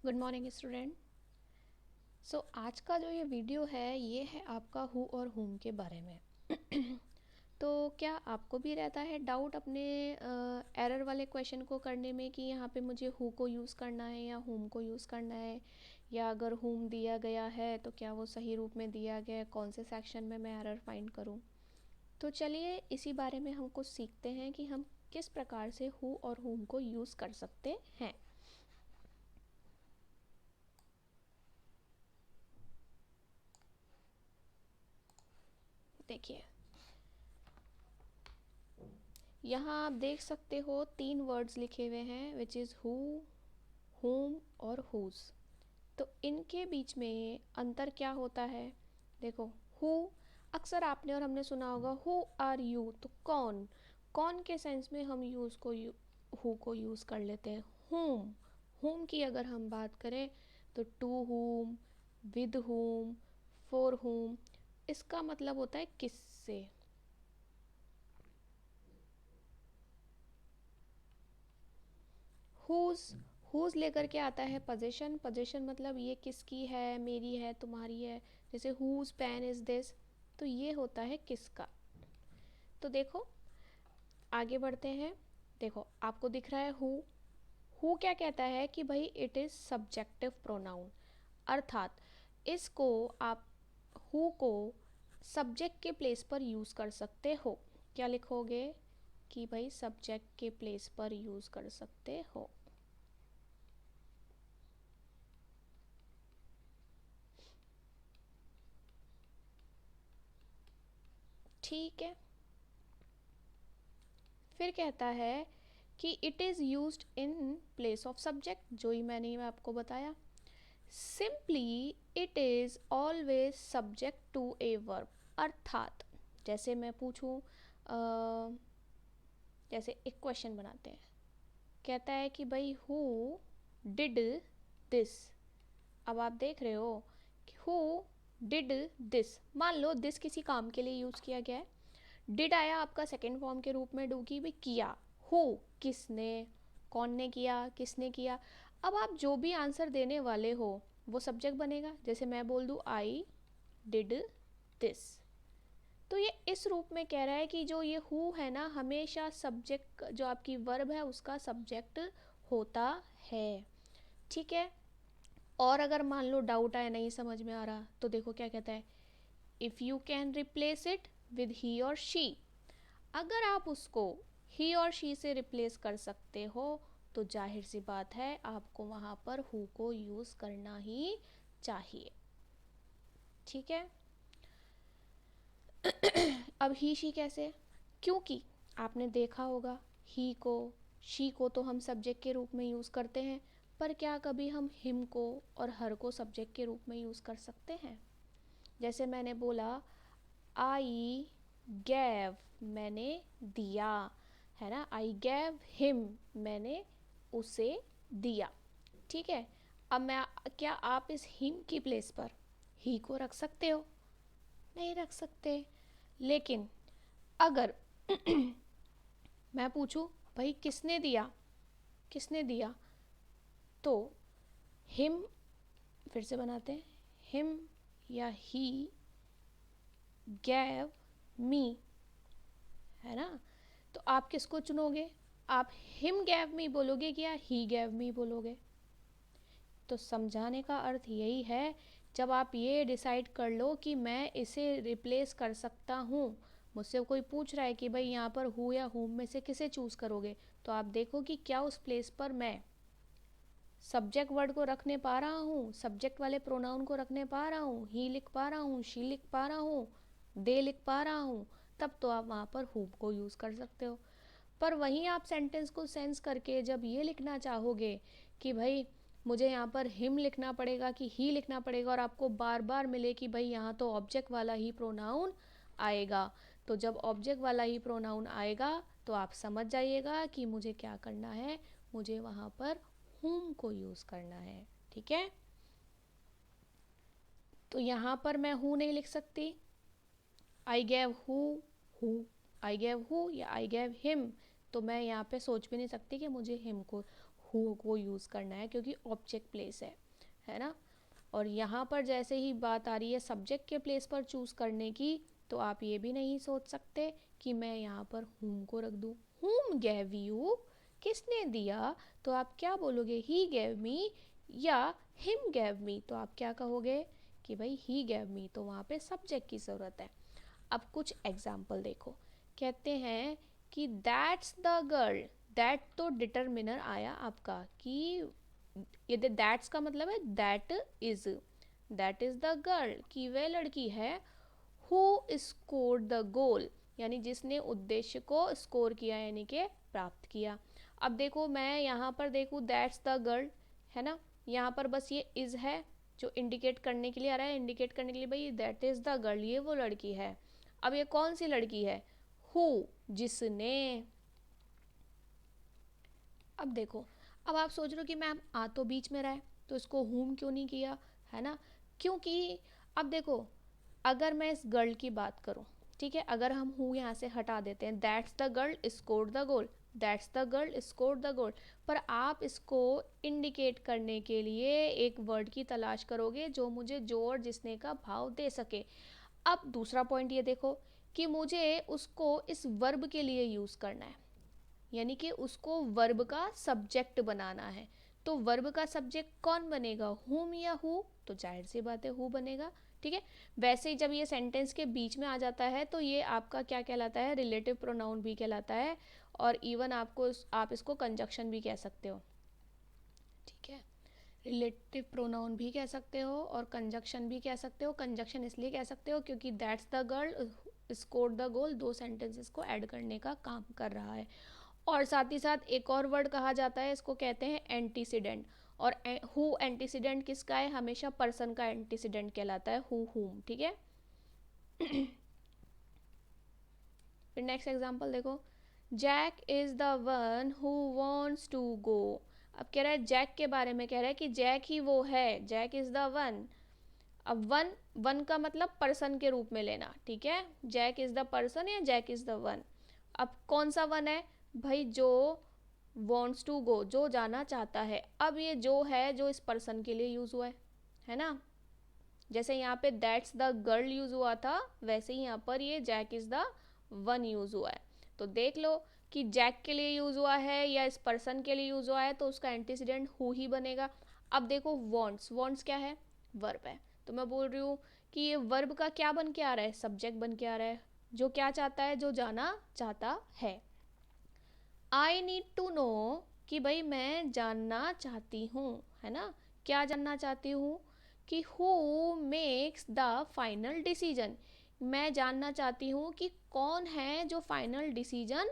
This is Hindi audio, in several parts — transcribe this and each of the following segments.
Good morning student. आज का जो ये वीडियो है ये है आपका हु और हुम के बारे में। तो क्या आपको भी रहता है डाउट अपने एरर वाले क्वेश्चन को करने में कि यहाँ पे मुझे हु को यूज़ करना है या हुम को यूज़ करना है, या अगर हुम दिया गया है तो क्या वो सही रूप में दिया गया है, कौन से सेक्शन में मैं एरर फाइंड करूँ। तो चलिए इसी बारे में हम कुछ सीखते हैं कि हम किस प्रकार से हु और हुम को यूज़ कर सकते हैं। देखिए यहाँ आप देख सकते हो 3 वर्ड्स लिखे हुए हैं विच इज़ हु, हुम और हुज। तो इनके बीच में अंतर क्या होता है। देखो हु, अक्सर आपने और हमने सुना होगा हु आर यू, तो कौन, कौन के सेंस में हम यूज़ को हु को यूज़ कर लेते हैं। हुम, हुम की अगर हम बात करें तो to whom, with whom, for हुम, इसका मतलब होता है किससे। हुज, हुज लेकर के आता है पोजीशन, पोजीशन मतलब ये किसकी है, मेरी है, तुम्हारी है। जैसे हुज पेन इज दिस, तो ये होता है किसका। तो देखो आगे बढ़ते हैं। देखो आपको दिख रहा है हु क्या कहता है कि भाई इट इज़ सब्जेक्टिव प्रोनाउन, अर्थात इसको आप हु को सब्जेक्ट के प्लेस पर यूज़ कर सकते हो। क्या लिखोगे कि भाई सब्जेक्ट के प्लेस पर यूज़ कर सकते हो। ठीक है, फिर कहता है कि it is used in place of subject, जो ही मैंने आपको बताया। Simply it is always subject to a verb, अर्थात जैसे मैं पूछूं, जैसे एक क्वेश्चन बनाते हैं, कहता है कि भाई हु डिड दिस। अब आप देख रहे हो कि हु डिड दिस, मान लो दिस किसी काम के लिए यूज़ किया गया है। डिड आया आपका सेकेंड फॉर्म के रूप में, डू की भी किया। हु किसने, कौन ने किया, किसने किया। अब आप जो भी आंसर देने वाले हो वो सब्जेक्ट बनेगा। जैसे मैं बोल दूँ आई डिड दिस, तो ये इस रूप में कह रहा है कि जो ये हु है ना, हमेशा सब्जेक्ट, जो आपकी वर्ब है उसका सब्जेक्ट होता है। ठीक है। और अगर मान लो डाउट आया, नहीं समझ में आ रहा, तो देखो क्या कहता है, if you can replace it with he और शी। अगर आप उसको ही और शी से रिप्लेस कर सकते हो तो जाहिर सी बात है आपको वहाँ पर हु को यूज़ करना ही चाहिए। ठीक है। अब ही शी कैसे, क्योंकि आपने देखा होगा ही को, शी को तो हम सब्जेक्ट के रूप में यूज़ करते हैं, पर क्या कभी हम हिम को और हर को सब्जेक्ट के रूप में यूज़ कर सकते हैं। जैसे मैंने बोला आई गैव, मैंने दिया, है ना, आई गैव हिम, मैंने उसे दिया। ठीक है। अब मैं, क्या आप इस हिम की प्लेस पर ही को रख सकते हो, नहीं रख सकते। लेकिन अगर मैं पूछूं भाई किसने दिया, किसने दिया, तो हिम, फिर से बनाते हैं, हिम या ही गैव मी, है ना। तो आप किसको चुनोगे, आप हिम गैव मी बोलोगे या ही गैव मी बोलोगे। तो समझाने का अर्थ यही है, जब आप ये डिसाइड कर लो कि मैं इसे रिप्लेस कर सकता हूँ, मुझसे कोई पूछ रहा है कि भाई यहाँ पर हु या हुम में से किसे चूज़ करोगे, तो आप देखो कि क्या उस प्लेस पर मैं सब्जेक्ट वर्ड को रखने पा रहा हूँ, सब्जेक्ट वाले प्रोनाउन को रखने पा रहा हूँ, ही लिख पा रहा हूँ, शी लिख पा रहा हूँ, दे लिख पा रहा हूँ, तब तो आप वहाँ पर हुम को यूज़ कर सकते हो। पर वहीं आप सेंटेंस को सेंस करके जब ये लिखना चाहोगे कि भाई मुझे यहाँ पर हिम लिखना पड़ेगा कि ही लिखना पड़ेगा, और आपको बार बार मिले कि भाई यहाँ तो ऑब्जेक्ट वाला ही प्रोनाउन आएगा, तो जब ऑब्जेक्ट वाला ही प्रोनाउन आएगा तो आप समझ जाइएगा कि मुझे क्या करना है, मुझे वहाँ पर हुम को यूज़ करना है। ठीक है। तो यहाँ पर मैं हु नहीं लिख सकती, I gave who, I gave who या आई गैव हिम, तो मैं यहाँ पे सोच भी नहीं सकती कि मुझे हिम को, हु को यूज़ करना है क्योंकि ऑब्जेक्ट प्लेस है ना। और यहाँ पर जैसे ही बात आ रही है सब्जेक्ट के प्लेस पर चूज़ करने की, तो आप ये भी नहीं सोच सकते कि मैं यहाँ पर whom को रख दूँ। whom gave you, किसने दिया, तो आप क्या बोलोगे, he gave me या him gave me, तो आप क्या कहोगे कि भाई he gave me, तो वहाँ पे सब्जेक्ट की ज़रूरत है। अब कुछ एग्जाम्पल देखो, कहते हैं कि दैट्स द गर्ल, दैट तो डिटर्मिनर आया आपका कि ये दैट्स का मतलब है दैट इज द गर्ल कि वह लड़की है हु स्कोर्ड द गोल, यानी जिसने उद्देश्य को स्कोर किया यानी कि प्राप्त किया। अब देखो मैं यहाँ पर देखूँ दैट्स द गर्ल है ना, यहाँ पर बस ये इज है जो इंडिकेट करने के लिए आ रहा है, इंडिकेट करने के लिए भाई दैट इज द गर्ल, ये वो लड़की है। अब ये कौन सी लड़की है, हु, जिसने। अब देखो, अब आप सोच रहे हो कि मैम आ तो बीच में रहा है तो इसको हुम क्यों नहीं किया, है ना, क्योंकि अब देखो अगर मैं इस गर्ल की बात करूं, ठीक है, अगर हम हु यहाँ से हटा देते हैं, that's the girl scored the goal, that's the girl scored the goal, पर आप इसको इंडिकेट करने के लिए एक वर्ड की तलाश करोगे जो मुझे जो और जिसने का भाव दे सके। अब दूसरा पॉइंट ये देखो कि मुझे उसको इस वर्ब के लिए यूज़ करना है, यानी कि उसको वर्ब का सब्जेक्ट बनाना है। तो वर्ब का सब्जेक्ट कौन बनेगा, हुम या हु, तो जाहिर सी बात है हु बनेगा। ठीक है, वैसे ही जब ये सेंटेंस के बीच में आ जाता है तो ये आपका क्या कहलाता है, रिलेटिव प्रोनाउन भी कहलाता है, और इवन आप इसको कंजक्शन भी कह सकते हो। ठीक है, रिलेटिव प्रोनाउन भी कह सकते हो और कंजक्शन भी कह सकते हो। कंजक्शन इसलिए कह सकते हो क्योंकि that's the girl scored the goal दो सेंटेंसेस को ऐड करने का काम कर रहा है। और साथ ही साथ एक और वर्ड कहा जाता है, इसको कहते हैं एंटीसीडेंट। और हु एंटीसीडेंट किसका है, हमेशा पर्सन का एंटीसीडेंट कहलाता है, हु हुम। ठीक है फिर नेक्स्ट एग्जांपल देखो, Jack is the one who wants to go. अब कह रहा है जैक के बारे में, कह रहा है कि जैक ही वो है, जैक इज द वन। अब वन, वन का मतलब पर्सन के रूप में लेना, ठीक है, जैक इज द पर्सन या जैक इज द वन। अब कौन सा वन है भाई, जो वॉन्ट्स टू गो, जो जाना चाहता है। अब ये जो है जो इस पर्सन के लिए यूज हुआ है ना, जैसे यहाँ पे दैट्स द गर्ल यूज हुआ था वैसे ही यहाँ पर ये Jack is the one use हुआ है। तो देख लो कि जैक के लिए यूज हुआ है या इस पर्सन के लिए यूज हुआ है, तो उसका एंटीसीडेंट हु ही बनेगा। अब देखो वॉन्ट्स, वॉन्ट्स क्या है, वर्ब है। तो मैं बोल रही हूँ कि ये वर्ब का क्या बन के आ रहा है, सब्जेक्ट बन के आ रहा है, जो क्या चाहता है, जो जाना चाहता है। आई नीड टू नो, कि भाई मैं जानना चाहती हूँ, है ना, क्या जानना चाहती हूँ कि who makes the final decision. मैं जानना चाहती हूँ कि कौन है जो फाइनल डिसीजन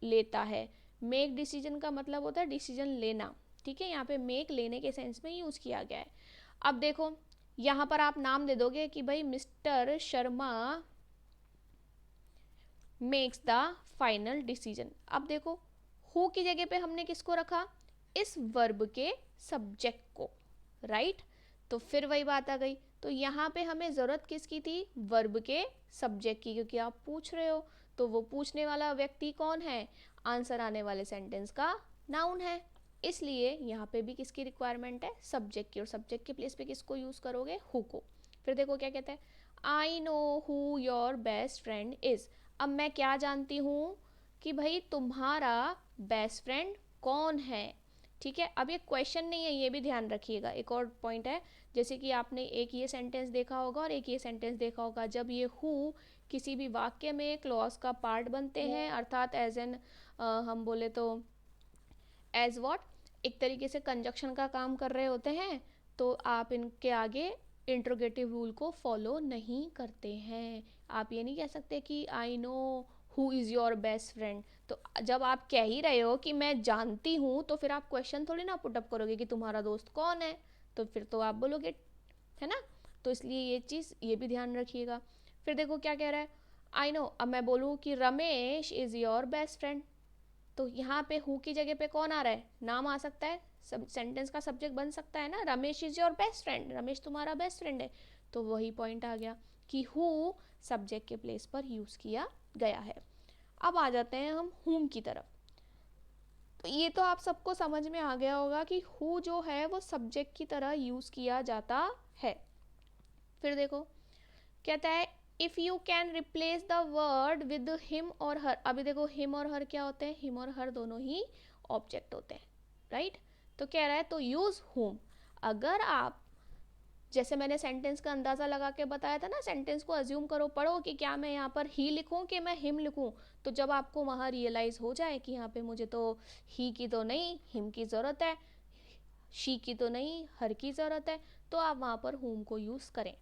लेता है। मेक डिसीजन का मतलब होता है डिसीजन लेना, ठीक है, यहाँ पे मेक लेने के सेंस में यूज किया गया है। अब देखो यहाँ पर आप नाम दे दोगे कि भाई mister Sharma makes the final decision. अब देखो हु की जगह पे हमने किसको रखा, इस वर्ब के सब्जेक्ट को, राइट। तो फिर वही बात आ गई, तो यहाँ पे हमें ज़रूरत किसकी थी, वर्ब के सब्जेक्ट की, क्योंकि आप पूछ रहे हो तो वो पूछने वाला व्यक्ति कौन है, आंसर आने वाले सेंटेंस का नाउन है। इसलिए यहाँ पे भी किसकी रिक्वायरमेंट है, सब्जेक्ट की, और सब्जेक्ट के प्लेस पे किसको यूज़ करोगे, हु को। फिर देखो क्या कहते हैं, I know who your best friend is. अब मैं क्या जानती हूँ कि भाई तुम्हारा बेस्ट फ्रेंड कौन है। ठीक है, अब ये क्वेश्चन नहीं है, ये भी ध्यान रखिएगा। एक और पॉइंट है, जैसे कि आपने एक ये सेंटेंस देखा होगा और एक ये सेंटेंस देखा होगा, जब ये हु किसी भी वाक्य में क्लॉज का पार्ट बनते हैं, अर्थात एज एन हम बोले तो एज वॉट, एक तरीके से कंजक्शन का काम कर रहे होते हैं, तो आप इनके आगे इंट्रोगेटिव रूल को फॉलो नहीं करते हैं। आप ये नहीं कह सकते कि I know who is your best friend. तो जब आप कह ही रहे हो कि मैं जानती हूँ, तो फिर आप क्वेश्चन थोड़ी ना पुटअप करोगे कि तुम्हारा दोस्त कौन है, तो फिर तो आप बोलोगे, है ना। तो इसलिए ये चीज़ ये भी ध्यान रखिएगा। फिर देखो क्या कह रहा है, आई नो, अब मैं बोलूँ कि Ramesh is your best friend, तो यहाँ पे हु की जगह पे कौन आ रहा है, नाम आ सकता है, सब सेंटेंस का सब्जेक्ट बन सकता है ना, Ramesh is your best friend, Ramesh तुम्हारा बेस्ट फ्रेंड है। तो वही पॉइंट आ गया कि हु सब्जेक्ट के प्लेस पर यूज किया गया है। अब आ जाते हैं हम हुम की तरफ। तो ये तो आप सबको समझ में आ गया होगा कि हु जो है वो सब्जेक्ट की तरह यूज किया जाता है। फिर देखो कहता है if you can replace the word with him और हर। अभी देखो हिम और हर क्या होते हैं, हिम और हर दोनों ही ऑब्जेक्ट होते हैं, राइट। तो कह रहा है तो यूज हुम। अगर आप, जैसे मैंने सेंटेंस का अंदाज़ा लगा के बताया था ना, सेंटेंस को अज्यूम करो, पढ़ो कि क्या मैं यहाँ पर ही लिखूँ कि मैं हिम लिखूँ। तो जब आपको वहाँ रियलाइज़ हो जाए कि यहाँ पे मुझे तो ही की तो नहीं हिम की ज़रूरत है, शी की तो नहीं हर की ज़रूरत है, तो आप वहाँ पर हुम को यूज़ करें।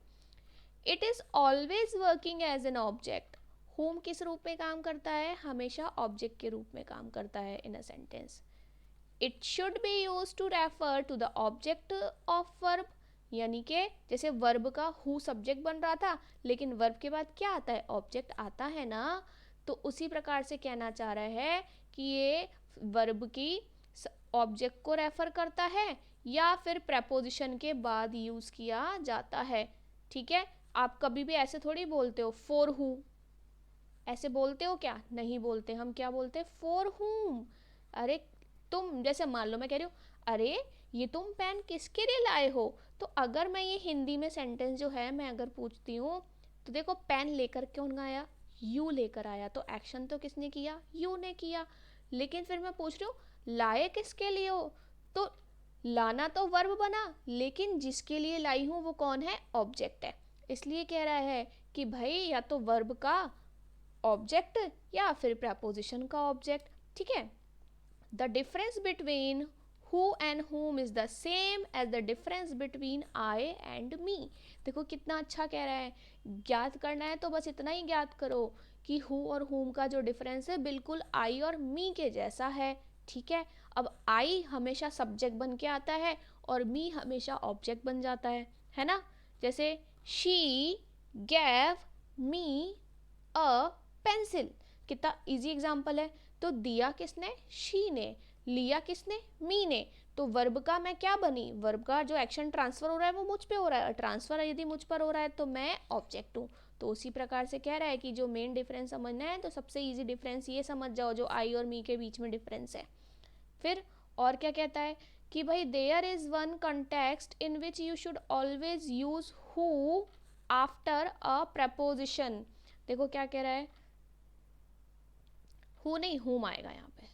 It is always working as an object. Whom किस रूप में काम करता है, हमेशा ऑब्जेक्ट के रूप में काम करता है in a sentence. It should be use to refer to the object of verb, यानी कि जैसे वर्ब का हु सब्जेक्ट बन रहा था, लेकिन वर्ब के बाद क्या आता है, ऑब्जेक्ट आता है ना। तो उसी प्रकार से कहना चाह रहा है कि ये वर्ब की ऑब्जेक्ट को रेफर करता है या फिर प्रेपोजिशन के बाद यूज किया जाता है। ठीक है, आप कभी भी ऐसे थोड़ी बोलते हो फॉर हु, ऐसे बोलते हो क्या, नहीं बोलते। हम क्या बोलते हैं, फॉर हुम। अरे तुम, जैसे मान लो मैं कह रही हूँ अरे ये तुम पेन किसके लिए लाए हो, तो अगर मैं ये हिंदी में सेंटेंस जो है मैं अगर पूछती हूँ तो देखो पेन लेकर कौन आया, यू लेकर आया, तो एक्शन तो किसने किया, यू ने किया। लेकिन फिर मैं पूछ रही हूँ लाए किसके लिए हो, तो लाना तो वर्ब बना, लेकिन जिसके लिए लाई हूँ वो कौन है, ऑब्जेक्ट है। इसलिए कह रहा है कि भाई या तो वर्ब का ऑब्जेक्ट या फिर प्रपोजिशन का ऑब्जेक्ट। ठीक है, the difference between who and whom is the same as the difference between I and me. देखो कितना अच्छा कह रहा है, ज्ञात करना है तो बस इतना ही ज्ञात करो कि हु और हुम का जो डिफरेंस है बिल्कुल आई और मी के जैसा है। ठीक है, अब आई हमेशा सब्जेक्ट बन के आता है और मी हमेशा ऑब्जेक्ट बन जाता है ना। जैसे she gave me a pencil, कितना इजी एग्जाम्पल है। तो दिया किसने, शी ने, लिया किसने, मी ने। तो वर्ब का मैं क्या बनी, वर्ब का जो एक्शन ट्रांसफर हो रहा है वो मुझ पे हो रहा है, ट्रांसफर यदि मुझ पर हो रहा है तो मैं ऑब्जेक्ट हूँ। तो उसी प्रकार से कह रहा है कि जो मेन डिफरेंस समझना है तो सबसे इजी डिफरेंस ये समझ जाओ जो आई और मी के बीच में डिफरेंस है। फिर और क्या कहता है कि भाई there is one context in which you should always use who after a preposition. देखो क्या कह रहा है, हु नहीं हुम आएगा यहाँ पे।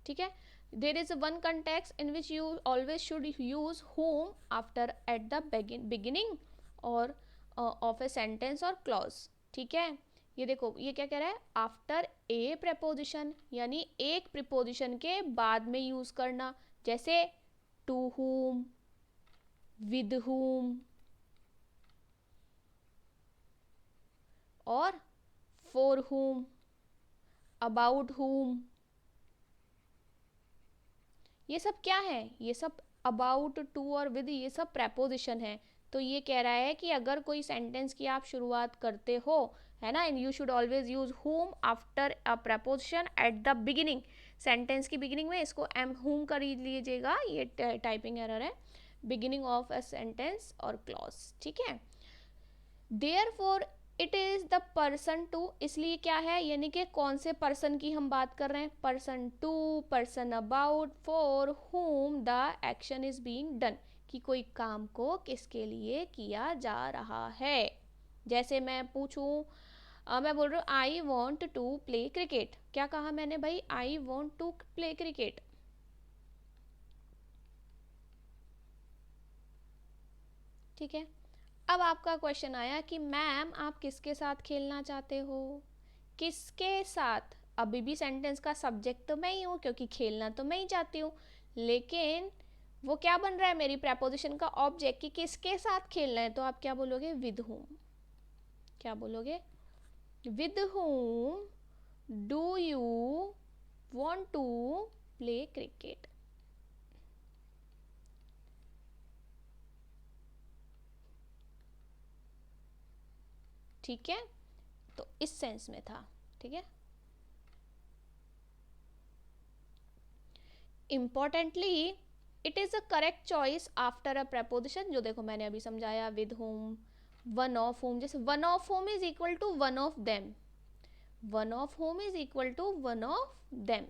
ठीक है, there is one context in which you always should use whom after eight the beginning और ऑफ ए सेंटेंस और क्लॉज। ठीक है, ये देखो ये क्या कह रहा है, आफ्टर ए प्रपोजिशन, यानी एक प्रीपोजिशन के बाद में यूज करना। जैसे टू हुम, विद हुम और फॉर हुम, अबाउट हुम। ये सब क्या है, ये सब अबाउट, टू और विद, ये सब प्रेपोजिशन है। तो ये कह रहा है कि अगर कोई सेंटेंस की आप शुरुआत करते हो, है ना, you should always use whom after a preposition at the beginning. Sentence की बिगिनिंग में इसको एम हुम कर लीजिएगा, ये टाइपिंग एरर है, बिगिनिंग ऑफ अ सेंटेंस और क्लॉज। ठीक है, therefore it is the person to, इसलिए क्या है, यानी कि कौन से पर्सन की हम बात कर रहे हैं, person to, person about, for whom the action is being done, कि कोई काम को किसके लिए किया जा रहा है। जैसे मैं पूछूं, मैं बोल रही हूँ I want to play cricket, क्या कहा मैंने भाई, I want to play cricket. ठीक है, अब आपका क्वेश्चन आया कि मैम आप किसके साथ खेलना चाहते हो, किसके साथ। अभी भी सेंटेंस का सब्जेक्ट तो मैं ही हूँ क्योंकि खेलना तो मैं ही चाहती हूँ, लेकिन वो क्या बन रहा है, मेरी प्रपोजिशन का ऑब्जेक्ट, कि किसके साथ खेलना है। तो आप क्या बोलोगे, विद हुम। क्या बोलोगे, with whom do you want to play cricket. ठीक है, तो इस सेंस में था। ठीक है, importantly it is a correct choice after a preposition, जो देखो मैंने अभी समझाया, with whom, one of whom. जैसे one of whom is equal to one of them, one of whom is equal to one of them.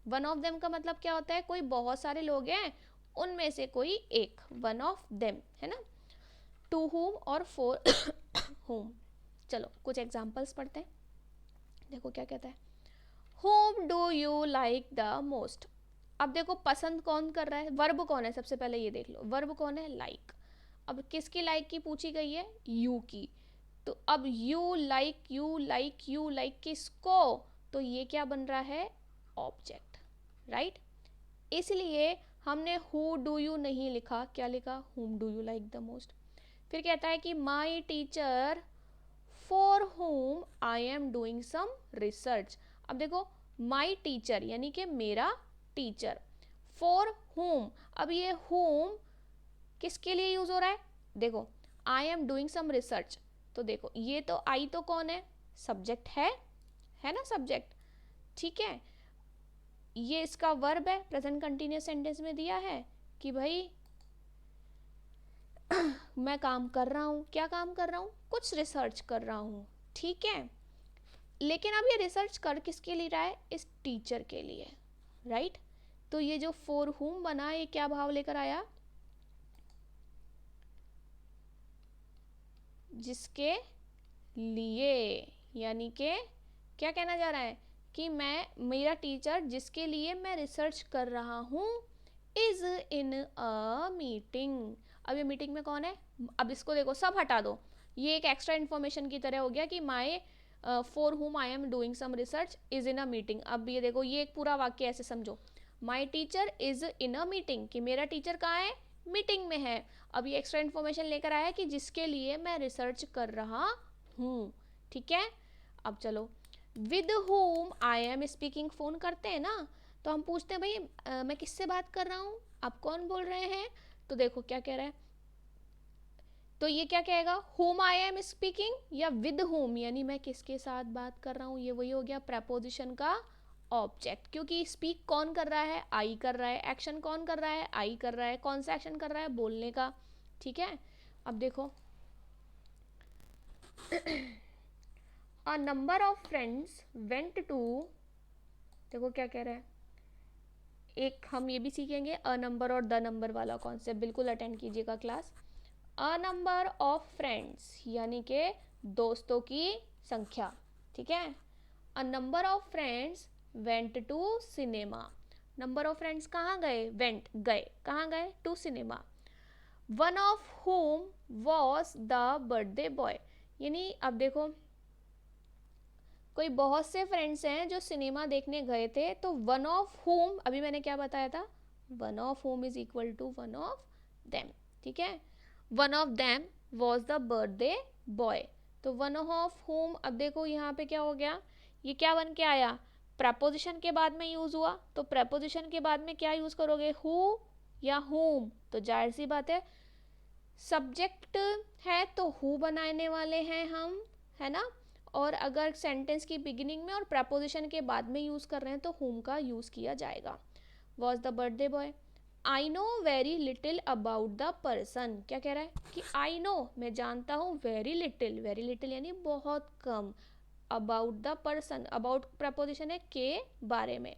One of them का मतलब क्या होता है, कोई बहुत सारे लोग हैं उनमें से कोई एक, वन ऑफ देम, है ना। टू whom और फॉर whom। चलो कुछ एग्जांपल्स पढ़ते हैं, देखो क्या कहता है। whom do you like the most। अब देखो पसंद कौन कर रहा है, वर्ब कौन है, सबसे पहले ये देख लो, वर्ब कौन है, लाइक। अब किसकी लाइक की पूछी गई है, यू की। तो अब you like, you like, you like किसको, तो ये क्या बन रहा है, ऑब्जेक्ट, राइट। इसलिए हमने हु डू यू नहीं लिखा, क्या लिखा, whom do you like the most. फिर कहता है कि my teacher for whom I am doing some research. अब देखो माई टीचर यानी कि मेरा टीचर, फॉर whom, अब ये whom किसके लिए यूज हो रहा है, देखो I am doing some research, तो देखो ये तो आई तो कौन है, सब्जेक्ट है ना, सब्जेक्ट, ठीक है। ये इसका वर्ब है, प्रेजेंट कंटिन्यूअस सेंटेंस में दिया है कि भाई मैं काम कर रहा हूँ, क्या काम कर रहा हूँ, कुछ रिसर्च कर रहा हूँ, ठीक है। लेकिन अब ये रिसर्च कर किसके लिए रहा है, इस टीचर के लिए, राइट। तो ये जो फॉर whom बना, ये क्या भाव लेकर आया, जिसके लिए, यानी कि क्या कहना जा रहा है कि मैं, मेरा टीचर जिसके लिए मैं रिसर्च कर रहा हूँ, इज इन अ मीटिंग। अब ये मीटिंग में कौन है, अब इसको देखो सब हटा दो, ये एक एक्स्ट्रा इन्फॉर्मेशन की तरह हो गया कि my for whom I am doing some research is in a meeting. अब ये देखो ये एक पूरा वाक्य ऐसे समझो, my teacher is in a meeting, कि मेरा टीचर कहाँ है, मीटिंग में है। अब ये एक्स्ट्रा इन्फॉर्मेशन लेकर आया कि जिसके लिए मैं रिसर्च कर रहा हूँ, ठीक है। अब चलो, with whom I am speaking, phone करते हैं ना, तो हम पूछते हैं भाई मैं किससे बात कर रहा हूँ, आप कौन बोल रहे हैं, तो देखो क्या कह रहा है, तो ये क्या कहेगा, whom आई एम स्पीकिंग या विद whom, यानी मैं किसके साथ बात कर रहा हूँ, ये वही हो गया प्रपोजिशन का ऑब्जेक्ट, क्योंकि स्पीक कौन कर रहा है, आई कर रहा है, एक्शन कौन कर रहा है, आई कर रहा है, कौन सा एक्शन कर रहा है, बोलने का, ठीक है। अब देखो a number of friends went to, देखो क्या कह रहा है, एक हम ये भी सीखेंगे अ नंबर और द नंबर वाला कॉन्सेप्ट, बिल्कुल अटेंड कीजिएगा class. A number of friends यानी कि दोस्तों की संख्या, ठीक है। A number of friends went to cinema, number of friends कहाँ गए, वेंट गए, कहाँ गए, to cinema. One of whom was the birthday boy, यानी अब देखो कोई बहुत से फ्रेंड्स हैं जो सिनेमा देखने गए थे, तो वन ऑफ whom, अभी मैंने क्या बताया था, one of whom is equal to one of them, ठीक है। One of them was the birthday boy, तो वन ऑफ whom, अब देखो यहाँ पे क्या हो गया, ये क्या बन के आया, प्रपोजिशन के बाद में यूज हुआ, तो प्रपोजिशन के बाद में क्या यूज करोगे, हु या whom, तो जाहिर सी बात है सब्जेक्ट है तो हु बनाने वाले हैं हम, है ना। और अगर सेंटेंस की बिगिनिंग में और प्रपोजिशन के बाद में यूज कर रहे हैं तो whom का यूज किया जाएगा। Was the birthday boy, I know very little about the person, क्या कह रहा है कि आई नो, मैं जानता हूँ, वेरी लिटिल, वेरी लिटिल यानी बहुत कम, about the person, about preposition है के बारे में,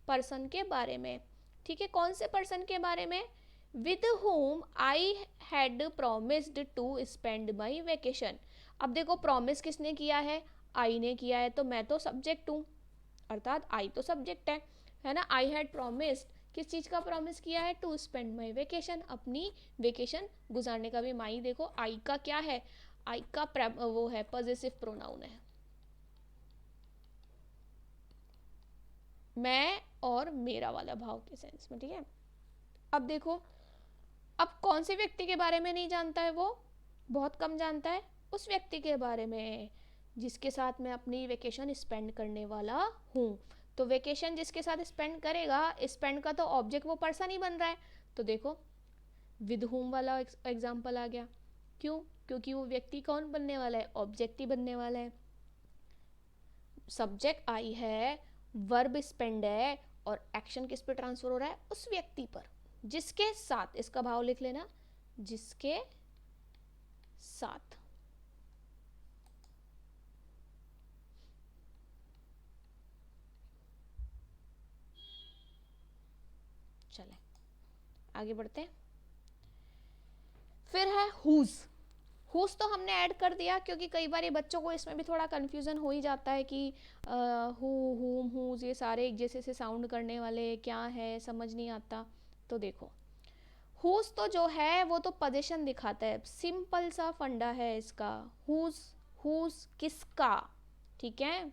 पर्सन के बारे में, ठीक है। कौन से पर्सन के बारे में, with whom I had promised to spend my vacation. अब देखो प्रॉमिस किसने किया है, आई ने किया है, तो मैं तो सब्जेक्ट हूँ, अर्थात आई तो सब्जेक्ट है ना। आई हैड प्रोमिस्ड, किस चीज़ का प्रॉमिस किया है, टू स्पेंड माई वेकेशन, अपनी वेकेशन गुजारने का भी। माई देखो आई का क्या है, आई का वो है पॉजेसिव प्रोनाउन है, मैं और मेरा वाला भाव के सेंस में, ठीक है। अब देखो अब कौन से व्यक्ति के बारे में नहीं जानता है, वो बहुत कम जानता है, उस व्यक्ति के बारे में जिसके साथ मैं अपनी वेकेशन स्पेंड करने वाला हूँ। तो वेकेशन जिसके साथ स्पेंड करेगा, स्पेंड का तो ऑब्जेक्ट वो पर्सन ही बन रहा है, तो देखो विद whom वाला एग्जाम्पल आ गया, क्यों, क्योंकि वो व्यक्ति कौन बनने वाला है, ऑब्जेक्ट ही बनने वाला है। सब्जेक्ट आई है, वर्ब स्पेंड है, और एक्शन किस पे ट्रांसफर हो रहा है, उस व्यक्ति पर जिसके साथ, इसका भाव लिख लेना, जिसके साथ। आगे बढ़ते हैं। फिर है हुज। हुज तो हमने ऐड कर दिया क्योंकि कई बार ये बच्चों को इसमें भी थोड़ा कन्फ्यूज़न हो ही जाता है कि हु, हुम, हुज ये सारे एक जैसे से साउंड करने वाले क्या है, समझ नहीं आता। तो देखो हुज तो जो है वो तो पोजीशन दिखाता है, सिंपल सा फंडा है इसका। हुज, हुज किसका, ठीक है,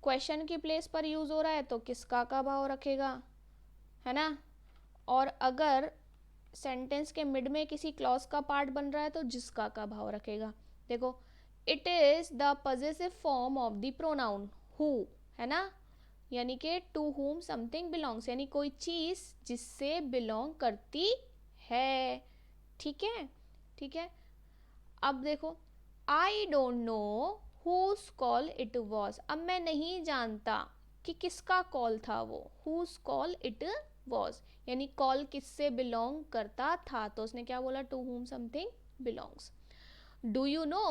क्वेश्चन की प्लेस पर यूज हो रहा है तो किसका का भाव रखेगा, है ना। और अगर सेंटेंस के मिड में किसी क्लॉज का पार्ट बन रहा है तो जिसका का भाव रखेगा। देखो it is the possessive form of the pronoun who, है ना, यानी कि टू हुम समथिंग बिलोंग्स, यानी कोई चीज जिससे बिलोंग करती है, ठीक है, ठीक है। अब देखो I don't know whose call it was, अब मैं नहीं जानता कि किसका कॉल था वो, हुज कॉल इट वॉज, यानी कॉल किससे बिलोंग करता था, तो उसने क्या बोला, to whom something belongs. Do you know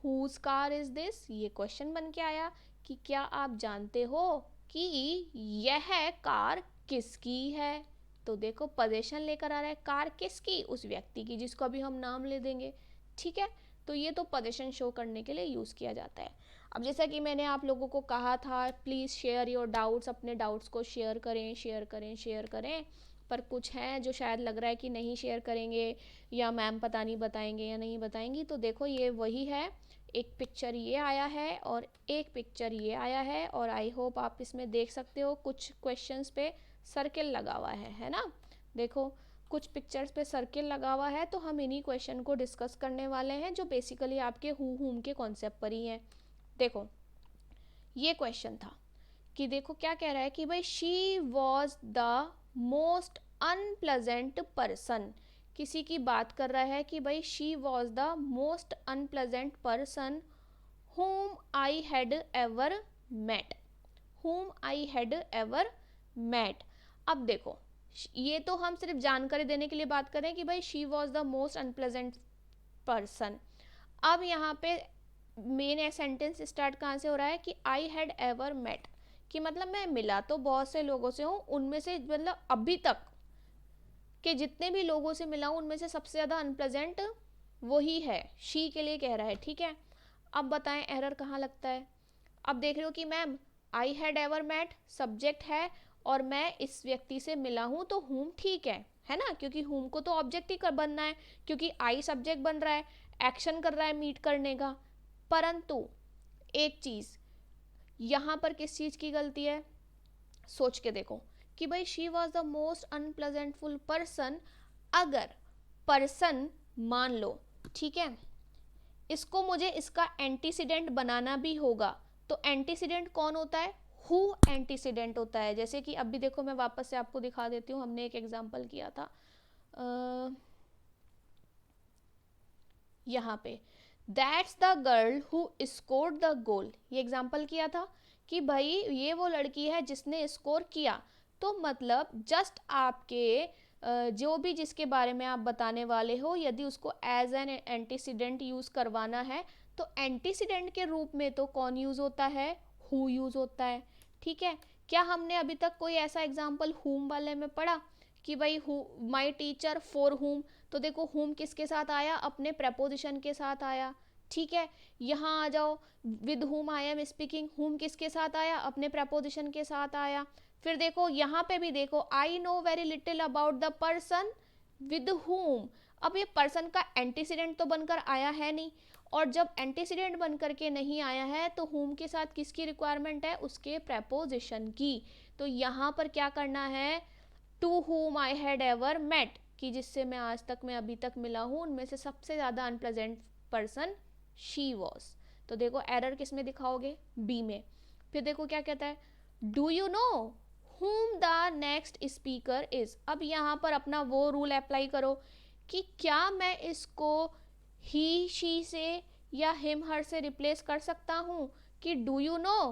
whose car is this, ये क्वेश्चन बन के आया कि क्या आप जानते हो कि यह कार किसकी है। तो देखो पोजीशन लेकर आ रहा है, कार किसकी, उस व्यक्ति की जिसको अभी हम नाम ले देंगे, ठीक है। तो ये तो पोजीशन शो करने के लिए यूज़ किया जाता है। अब जैसा कि मैंने आप लोगों को कहा था प्लीज़ शेयर योर डाउट्स, अपने डाउट्स को शेयर करें, शेयर करें, शेयर करें, पर कुछ हैं जो शायद लग रहा है कि नहीं शेयर करेंगे या मैम पता नहीं बताएंगे या नहीं बताएंगी। तो देखो ये वही है, एक पिक्चर ये आया है और एक पिक्चर ये आया है, और आई होप आप इसमें देख सकते हो कुछ क्वेश्चंस पे सर्किल लगा हुआ है ना। देखो कुछ पिक्चर्स पे सर्किल लगा हुआ है, तो हम इन्हीं क्वेश्चन को डिस्कस करने वाले हैं जो बेसिकली आपके हु हुम के कॉन्सेप्ट पर ही हैं। देखो ये क्वेश्चन था कि देखो क्या कह रहा है कि भाई she was the most unpleasant person, किसी की बात कर रहा है कि भाई she was the most unpleasant person whom I had ever met, whom I had ever met। अब देखो ये तो हम सिर्फ जानकारी देने के लिए बात करें कि भाई she was the most unpleasant person. अब यहाँ पे मेन सेंटेंस स्टार्ट कहाँ से हो रहा है कि आई हैड एवर मेट, कि मतलब मैं मिला तो बहुत से लोगों से हूँ, उनमें से मतलब अभी तक के जितने भी लोगों से मिला हूँ उनमें से सबसे ज़्यादा अनप्लेजेंट वही है, शी के लिए कह रहा है, ठीक है। अब बताएं एरर कहाँ लगता है। अब देख रहे हो कि ma'am I had ever met subject है और मैं इस व्यक्ति से मिला हूँ, तो हुम ठीक है ना, क्योंकि हुम को तो ऑब्जेक्ट ही बनना है, क्योंकि आई सब्जेक्ट बन रहा है, एक्शन कर रहा है मीट करने का। परंतु एक चीज़ यहाँ पर किस चीज़ की गलती है, सोच के देखो कि भाई she was the most unpleasantful person, अगर पर्सन मान लो, ठीक है, इसको मुझे इसका एंटीसीडेंट बनाना भी होगा, तो एंटीसीडेंट कौन होता है, हु एंटीसीडेंट होता है। जैसे कि अभी देखो मैं वापस से आपको दिखा देती हूँ, हमने एक एग्जांपल किया था यहाँ पे, that's the girl who scored the goal, ये एग्जांपल किया था कि भाई ये वो लड़की है जिसने स्कोर किया। तो मतलब जस्ट आपके जो भी जिसके बारे में आप बताने वाले हो, यदि उसको एज एन एंटीसीडेंट यूज़ करवाना है तो एंटीसीडेंट के रूप में तो कौन यूज़ होता है, हु यूज़ होता है, ठीक है। क्या हमने अभी तक कोई ऐसा एग्जाम्पल हुम वाले में पढ़ा कि भाई हु माई टीचर फॉर हुम, तो देखो हुम किसके साथ आया, अपने प्रपोजिशन के साथ आया, ठीक है। यहाँ आ जाओ with whom I am speaking, हुम किसके साथ आया, अपने प्रपोजिशन के साथ आया। फिर देखो यहाँ पे भी देखो I know very little about the person with whom, अब ये पर्सन का एंटीसीडेंट तो बनकर आया है नहीं, और जब एंटीसीडेंट बन करके नहीं आया है तो हुम के साथ किसकी रिक्वायरमेंट है, उसके प्रपोजिशन की। तो यहाँ पर क्या करना है, to whom I had ever met, कि जिससे मैं आज तक मैं अभी तक मिला हूँ उनमें से सबसे ज़्यादा अनप्लेजेंट पर्सन शी वॉज। तो देखो एरर किस में दिखाओगे, बी में। फिर देखो क्या कहता है, do you no whom the next speaker is, अब यहाँ पर अपना वो रूल अप्लाई करो कि क्या मैं इसको ही शी से या हिम हर से रिप्लेस कर सकता हूँ कि do you know,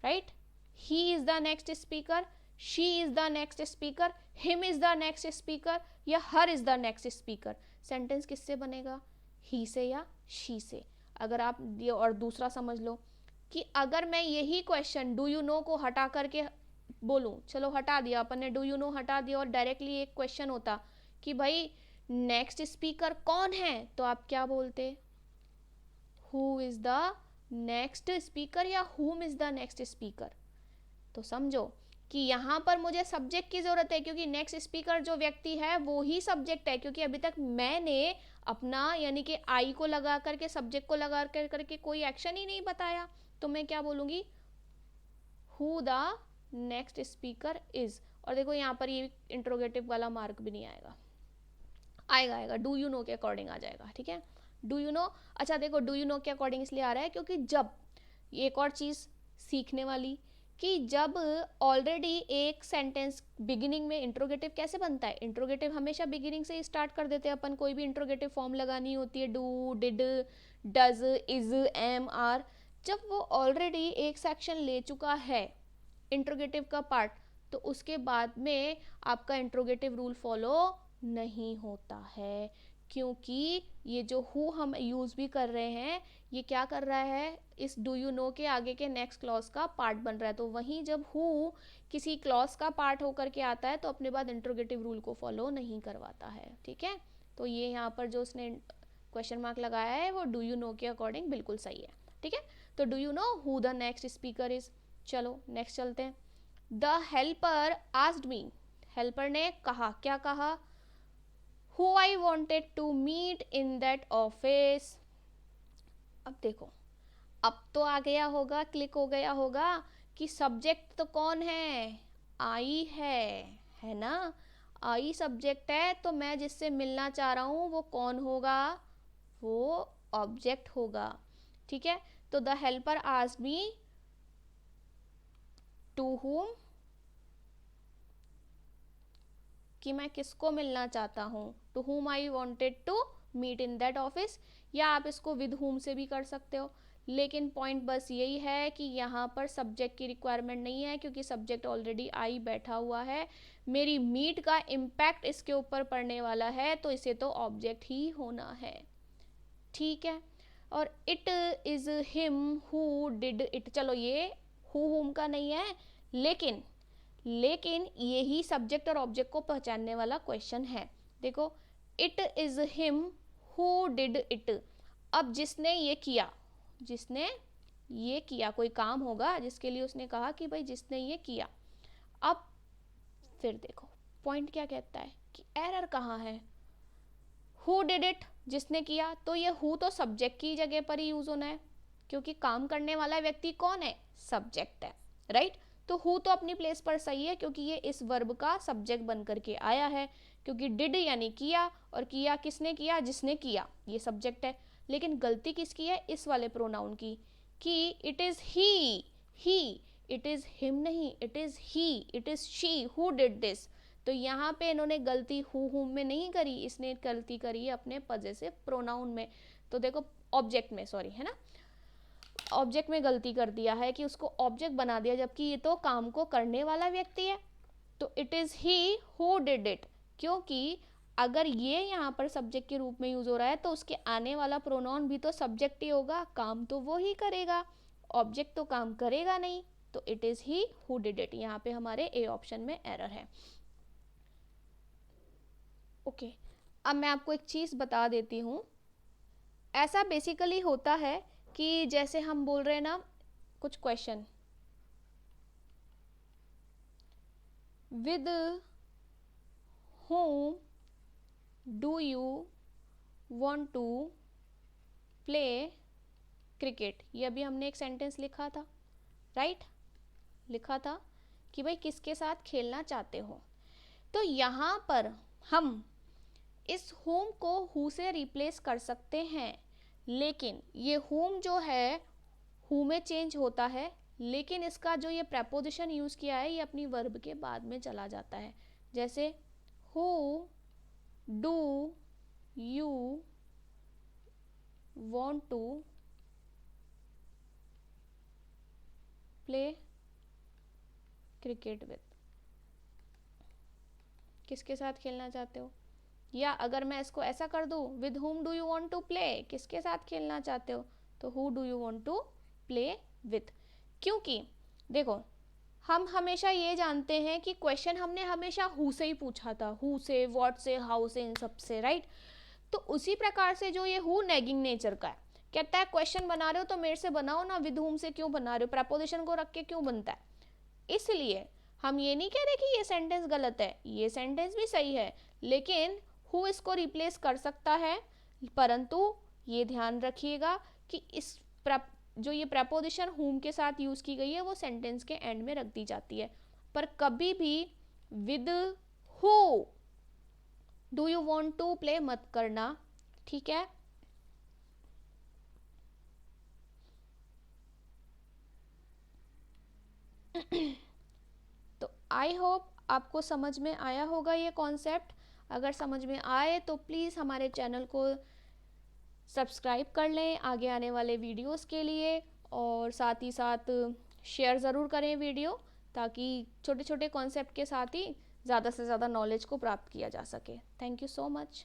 right, he is the next speaker, she is the next speaker, him is the next speaker, या her is the next speaker. Sentence किससे बनेगा, ही से या शी से। अगर आप ये और दूसरा समझ लो कि अगर मैं यही क्वेश्चन डू यू नो को हटा करके बोलूं, चलो हटा दिया अपन ने डू यू नो हटा दिया, और डायरेक्टली एक क्वेश्चन होता कि भाई नेक्स्ट स्पीकर कौन है, तो आप क्या बोलते? Who is the next speaker या हुम इज द नेक्स्ट स्पीकर। तो समझो कि यहाँ पर मुझे सब्जेक्ट की जरूरत है, क्योंकि नेक्स्ट स्पीकर जो व्यक्ति है वो ही सब्जेक्ट है, क्योंकि अभी तक मैंने अपना यानी कि आई को लगा करके सब्जेक्ट को लगा करके कोई एक्शन ही नहीं बताया। तो मैं क्या बोलूंगी? Who the next speaker is. और देखो यहाँ पर ये इंट्रोगेटिव वाला मार्क भी नहीं आएगा, आएगा डू यू नो के अकॉर्डिंग आ जाएगा, ठीक है। डू यू नो, अच्छा देखो डू यू नो के अकॉर्डिंग इसलिए आ रहा है क्योंकि जब, एक और चीज़ सीखने वाली, कि जब ऑलरेडी एक सेंटेंस बिगिनिंग में, इंट्रोगेटिव कैसे बनता है, इंट्रोगेटिव हमेशा बिगिनिंग से ही स्टार्ट कर देते हैं अपन, कोई भी इंट्रोगेटिव फॉर्म लगानी होती है, do, did, does, is, am, are, जब वो ऑलरेडी एक सेक्शन ले चुका है इंट्रोगेटिव का पार्ट, तो उसके बाद में आपका इंट्रोगेटिव रूल फॉलो नहीं होता है, क्योंकि ये जो हु हम यूज़ भी कर रहे हैं, ये क्या कर रहा है, इस डू यू नो के आगे के नेक्स्ट क्लॉज का पार्ट बन रहा है। तो वहीं जब हु किसी क्लॉज का पार्ट होकर के आता है तो अपने बाद इंट्रोगेटिव रूल को फॉलो नहीं करवाता है, ठीक है। तो ये यहाँ पर जो उसने क्वेश्चन मार्क लगाया है वो डू यू नो के अकॉर्डिंग बिल्कुल सही है, ठीक है। तो do you know who the next speaker is. चलो नेक्स्ट चलते हैं। The helper asked me, helper ने कहा, क्या कहा? Who I wanted to meet in that office। अब देखो, अब तो आ गया होगा, क्लिक हो गया होगा कि सब्जेक्ट तो कौन है? आई है ना। आई सब्जेक्ट है, तो मैं जिससे मिलना चाह रहा हूँ वो कौन होगा? वो ऑब्जेक्ट होगा, ठीक है। तो the helper asked me to whom, कि मैं किसको मिलना चाहता हूँ, to whom I wanted to meet in that office, या आप इसको with whom से भी कर सकते हो। लेकिन पॉइंट बस यही है कि यहाँ पर सब्जेक्ट की रिक्वायरमेंट नहीं है, क्योंकि सब्जेक्ट ऑलरेडी आई बैठा हुआ है, मेरी मीट का इम्पैक्ट इसके ऊपर पड़ने वाला है, तो इसे तो ऑब्जेक्ट ही होना है, ठीक है। और it is him who did it, चलो ये हु हुम का नहीं है, लेकिन यही सब्जेक्ट और ऑब्जेक्ट को पहचानने वाला क्वेश्चन है। देखो, it is him who did it. अब जिसने ये किया, कोई काम होगा जिसके लिए उसने कहा कि भाई जिसने ये किया। अब फिर देखो पॉइंट क्या कहता है कि एरर कहाँ है? हु डिड इट, जिसने किया, तो ये हु तो सब्जेक्ट की जगह पर ही यूज होना है, क्योंकि काम करने वाला व्यक्ति कौन है? सब्जेक्ट है, राइट। तो हु तो अपनी प्लेस पर सही है, क्योंकि ये इस वर्ब का सब्जेक्ट बन करके आया है, क्योंकि डिड यानी किया, और किया किसने किया? जिसने किया, ये सब्जेक्ट है। लेकिन गलती किसकी है? इस वाले प्रोनाउन की, कि it is he, it is him नहीं, it is he, it is she who did this. तो यहाँ पे इन्होंने गलती हु हुम में नहीं करी, इसने गलती करी है अपने पजेसिव प्रोनाउन में। तो देखो ऑब्जेक्ट में, सॉरी, है ना, ऑब्जेक्ट में गलती कर दिया है कि उसको ऑब्जेक्ट बना दिया, जबकि ये तो काम को करने वाला व्यक्ति है। तो it is he who did it, क्योंकि अगर ये यहाँ पर सब्जेक्ट के रूप में यूज हो रहा है तो उसके आने वाला प्रोनाउन भी तो सब्जेक्ट ही होगा, काम तो वो ही करेगा, ऑब्जेक्ट तो काम करेगा नहीं। तो it is he who did it, यहाँ पे हमारे ए ऑप्शन में एरर है। ओके, अब मैं आपको एक चीज़ बता देती हूँ। ऐसा बेसिकली होता है कि जैसे हम बोल रहे हैं ना, कुछ question, with whom do you want to play cricket, ये अभी हमने एक सेंटेंस लिखा था, राइट, लिखा था कि भाई किसके साथ खेलना चाहते हो। तो यहाँ पर हम इस whom को who से रिप्लेस कर सकते हैं, लेकिन ये whom जो है who में चेंज होता है, लेकिन इसका जो ये प्रेपोजिशन यूज़ किया है ये अपनी वर्ब के बाद में चला जाता है। जैसे who do you want to play cricket with, किसके साथ खेलना चाहते हो। या अगर मैं इसको ऐसा कर दूँ, with whom do you want to play, किसके साथ खेलना चाहते हो, तो who do you want to play with। क्योंकि देखो हम हमेशा ये जानते हैं कि क्वेश्चन हमने हमेशा हु से ही पूछा था, हु से, व्हाट से, हाउ से, इन सब से, राइट। तो उसी प्रकार से जो ये हु नेगिंग नेचर का है, कहता है क्वेश्चन बना रहे हो तो मेरे से बनाओ ना, विद हुम से क्यों बना रहे हो, प्रपोजिशन को रख के क्यों बनता है। इसलिए हम ये नहीं कह रहे कि ये सेंटेंस गलत है, ये सेंटेंस भी सही है, लेकिन हु इसको रिप्लेस कर सकता है, परंतु ये ध्यान रखिएगा कि इस जो ये प्रपोजिशन हुम के साथ यूज की गई है वो सेंटेंस के एंड में रख दी जाती है, पर कभी भी with who do you want to play मत करना, ठीक है। तो आई होप आपको समझ में आया होगा ये कॉन्सेप्ट। अगर समझ में आए तो प्लीज़ हमारे चैनल को सब्सक्राइब कर लें आगे आने वाले वीडियोस के लिए, और साथ ही साथ शेयर ज़रूर करें वीडियो, ताकि छोटे छोटे कॉन्सेप्ट के साथ ही ज़्यादा से ज़्यादा नॉलेज को प्राप्त किया जा सके। Thank you so much.